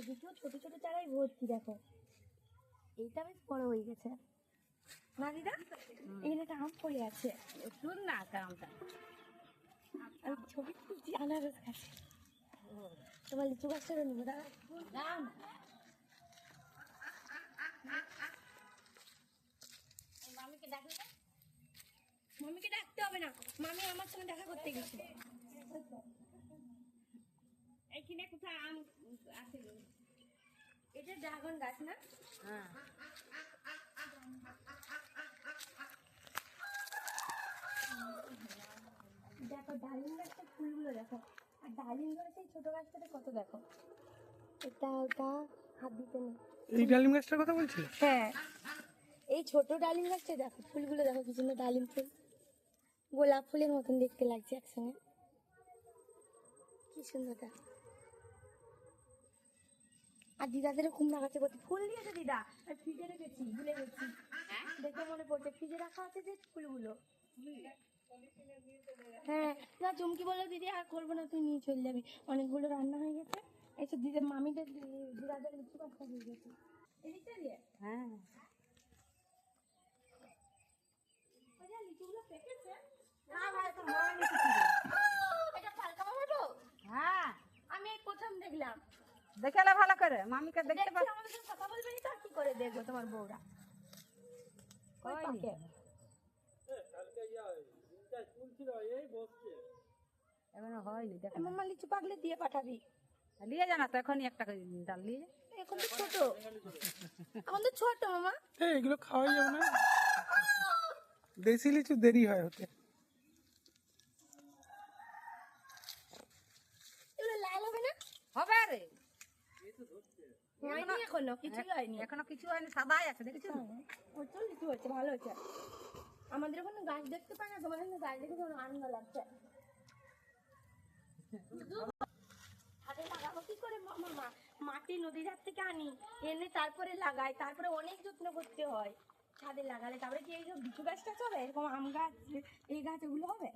এদিকেও ছোট ছোট চারাই ভর্তি দেখো। এইটা বেশ বড় হয়ে গেছে না দিদা? এখানে একটা আম পড়ে আছে, শুন না আমটা। আমি ছবি তুলছি আনারস গাছে। তোমার লিচু গাছটা নেবো দাদা। দাও না। মামিকে ডাকলে না? মামিকে ডাকতে হবে না, মামি আমার সঙ্গে দেখা করতে গেছে। এইখানে কোথায় আম আছে? এটা ড্রাগন গাছ না? হ্যাঁ। দেখো ডালিম গাছটা ফুলগুলো দেখো, আর ডালিম গাছের সেই ছোট গাছটাতে কত দেখো। এটা ওটা হাত দিতে নেই। এই ডালিম গাছটার কথা বলছিস? হ্যাঁ, এই ছোট ডালিম গাছটা দেখো, ফুলগুলো দেখো কি সুন্দর ডালিম ফুল, গোলাপ ফুলের মতন দেখতে লাগছে একসঙ্গে, কি সুন্দর দেখো। আর দিদাদেরও কুমড়া গাছে কত ফুল দিয়েছে দিদা, আর ফ্রিজে রেখেছি, ভুলে গেছি, দেখে মনে পড়ছে ফ্রিজে রাখা আছে যে ফুলগুলো। হ্যাঁ না, চুমকি বললো দিদি আর করবো না, তুই নিয়ে চলে যাবি, অনেকগুলো রান্না হয়ে গেছে। এইসব দিদির মামিদের দিদাদের লিচু গাছটা দিয়ে গেছে এদিকটা দিয়ে। হ্যাঁ। লিচুগুলো পেকেছে না ভাই তো হয়নি কিছু। এটা পালকা মামাটো? হ্যাঁ, আমি এই প্রথম দেখলাম। দেখালে ভালো করে, মামিকে দেখতে দেখছি পাচ্ছি। আমাদের সঙ্গে কথা বলবে না তো আর কি করে দেখবো তোমার বউরা। কই হয়নি। পাকে? এখনো হয়নি, দেখো। মামা লিচু পাকলে দিয়ে পাঠাবি। নিয়ে জানা তো এখনই একটা করে ডাল নিয়ে যা। এখন তো ছোট, এখন তো ছোট মামা। এগুলো খাওয়াই যাবে না, দেশি লিচু দেরি হয় হতে। এগুলো লাল হবে না? হবে রে, হয়নি এখনো, কিছুই হয়নি। এখনো কিছু হয়নি, সাদাই আছে দেখেছো? হচ্ছে লিচু হচ্ছে, ভালো হচ্ছে। আমাদের ওখানে গাছ দেখতে পাই না, তোমাদের ওখানে গাছ দেখে তোমার আনন্দ লাগছে। হাতে লাগাবো কি করে মামা? মাটি নদীর হাত থেকে আনি, এনে তারপরে লাগাই, তারপরে অনেক যত্ন করতে হয়। ছাদে লাগালে তারপরে কি এই যে লিচু গাছটা হবে, এরকম আম গাছ, এই গাছ এগুলো হবে?